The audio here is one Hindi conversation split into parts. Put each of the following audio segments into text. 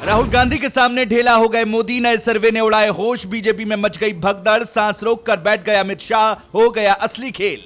राहुल गांधी के सामने ढेला हो गए मोदी। नए सर्वे ने उड़ाए होश, बीजेपी में मच गई भगदड़, सांस रोक कर बैठ गए अमित शाह, हो गया असली खेल।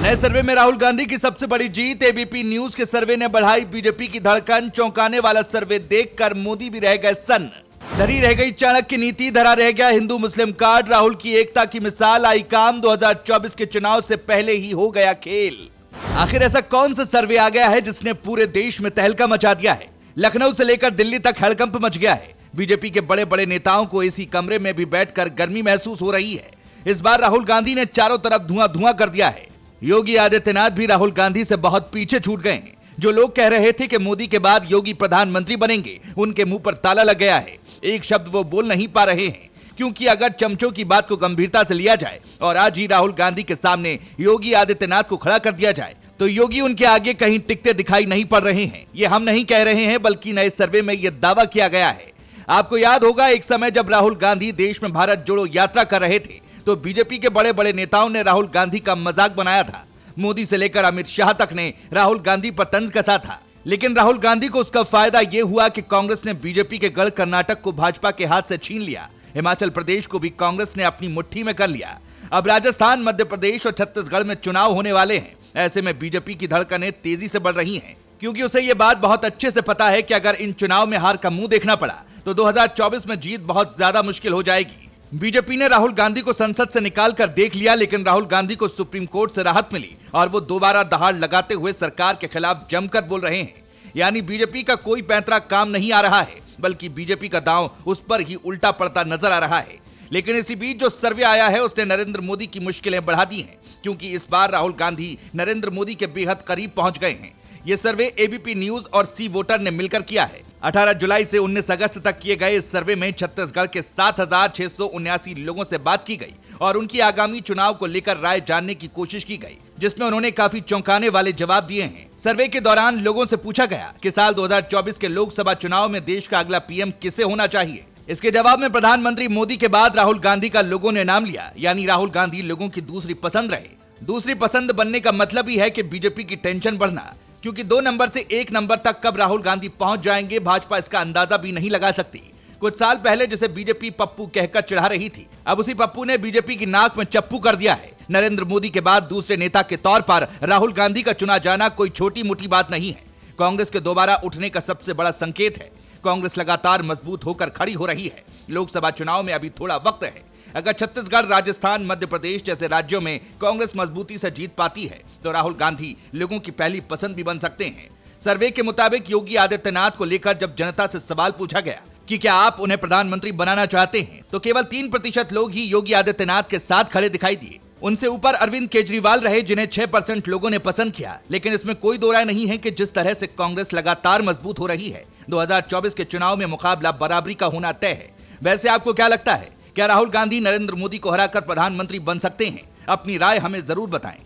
नए सर्वे में राहुल गांधी की सबसे बड़ी जीत। एबीपी न्यूज के सर्वे ने बढ़ाई बीजेपी की धड़कन। चौंकाने वाला सर्वे देखकर मोदी भी रह गए सन्न। धरी रह गई चाणक्य नीति, धरा रह गया हिंदू मुस्लिम कार्ड। राहुल की एकता की मिसाल आई काम। 2024 के चुनाव से पहले ही हो गया खेल। आखिर ऐसा कौन सा सर्वे आ गया है जिसने पूरे देश में तहलका मचा दिया है? लखनऊ से लेकर दिल्ली तक हड़कंप मच गया है। बीजेपी के बड़े बड़े नेताओं को एसी कमरे में भी बैठकर गर्मी महसूस हो रही है। इस बार राहुल गांधी ने चारों तरफ धुआं धुआं कर दिया है। योगी आदित्यनाथ भी राहुल गांधी से बहुत पीछे छूट गए हैं। जो लोग कह रहे थे कि मोदी के बाद योगी प्रधानमंत्री बनेंगे, उनके मुंह पर ताला लग गया है। एक शब्द वो बोल नहीं पा रहे हैं, क्योंकि अगर चमचों की बात को गंभीरता से लिया जाए और आज ही राहुल गांधी के सामने योगी आदित्यनाथ को खड़ा कर दिया जाए तो योगी उनके आगे कहीं टिकते दिखाई नहीं पड़ रहे हैं। ये हम नहीं कह रहे हैं, बल्कि नए सर्वे में यह दावा किया गया है। आपको याद होगा, एक समय जब राहुल गांधी देश में भारत जोड़ो यात्रा कर रहे थे तो बीजेपी के बड़े बड़े नेताओं ने राहुल गांधी का मजाक बनाया था। मोदी से लेकर अमित शाह तक ने राहुल गांधी पर तंज कसा था। लेकिन राहुल गांधी को उसका फायदा यह हुआ कि कांग्रेस ने बीजेपी के गढ़ कर्नाटक को भाजपा के हाथ से छीन लिया। हिमाचल प्रदेश को भी कांग्रेस ने अपनी मुट्ठी में कर लिया। अब राजस्थान, मध्य प्रदेश और छत्तीसगढ़ में चुनाव होने वाले हैं। ऐसे में बीजेपी की धड़कनें तेजी से बढ़ रही हैं, क्योंकि उसे यह बात बहुत अच्छे से पता है कि अगर इन चुनाव में हार का मुंह देखना पड़ा तो 2024 में जीत बहुत ज्यादा मुश्किल हो जाएगी। बीजेपी ने राहुल गांधी को संसद से निकाल कर देख लिया, लेकिन राहुल गांधी को सुप्रीम कोर्ट से राहत मिली और वो दोबारा दहाड़ लगाते हुए सरकार के खिलाफ जमकर बोल रहे हैं। यानी बीजेपी का कोई पैंतरा काम नहीं आ रहा है, बल्कि बीजेपी का दांव उस पर ही उल्टा पड़ता नजर आ रहा है। लेकिन इसी बीच जो सर्वे आया है उसने नरेंद्र मोदी की मुश्किलें बढ़ा दी हैं, क्योंकि इस बार राहुल गांधी नरेंद्र मोदी के बेहद करीब पहुंच गए हैं। ये सर्वे एबीपी न्यूज और सी वोटर ने मिलकर किया है। 18 जुलाई से 19 अगस्त तक किए गए इस सर्वे में छत्तीसगढ़ के 7,679 लोगों से बात की गई और उनकी आगामी चुनाव को लेकर राय जानने की कोशिश की गई, जिसमें उन्होंने काफी चौंकाने वाले जवाब दिए हैं। सर्वे के दौरान लोगों से पूछा गया कि साल 2024 के लोकसभा चुनाव में देश का अगला पीएम किसे होना चाहिए। इसके जवाब में प्रधानमंत्री मोदी के बाद राहुल गांधी का लोगों ने नाम लिया। यानी राहुल गांधी लोगों की दूसरी पसंद रहे। दूसरी पसंद बनने का मतलब ही है कि बीजेपी की टेंशन बढ़ना, क्योंकि 2 नंबर से 1 नंबर तक कब राहुल गांधी पहुंच जाएंगे भाजपा इसका अंदाजा भी नहीं लगा सकती। कुछ साल पहले जिसे बीजेपी पप्पू कहकर चिढ़ा रही थी, अब उसी पप्पू ने बीजेपी की नाक में चप्पू कर दिया है। नरेंद्र मोदी के बाद दूसरे नेता के तौर पर राहुल गांधी का चुना जाना कोई छोटी मोटी बात नहीं है। कांग्रेस के दोबारा उठने का सबसे बड़ा संकेत है। कांग्रेस लगातार मजबूत होकर खड़ी हो रही है। लोकसभा चुनाव में अभी थोड़ा वक्त है। अगर छत्तीसगढ़, राजस्थान, मध्य प्रदेश जैसे राज्यों में कांग्रेस मजबूती से जीत पाती है तो राहुल गांधी लोगों की पहली पसंद भी बन सकते हैं। सर्वे के मुताबिक योगी आदित्यनाथ को लेकर जब जनता से सवाल पूछा गया कि क्या आप उन्हें प्रधानमंत्री बनाना चाहते हैं, तो केवल 3% लोग ही योगी आदित्यनाथ के साथ खड़े दिखाई दिए। उनसे ऊपर अरविंद केजरीवाल रहे, जिन्हें 6% लोगों ने पसंद किया। लेकिन इसमें कोई दो राय नहीं है कि जिस तरह से कांग्रेस लगातार मजबूत हो रही है, 2024 के चुनाव में मुकाबला बराबरी का होना तय है। वैसे आपको क्या लगता है, क्या राहुल गांधी नरेंद्र मोदी को हराकर प्रधानमंत्री बन सकते हैं? अपनी राय हमें जरूर बताएं।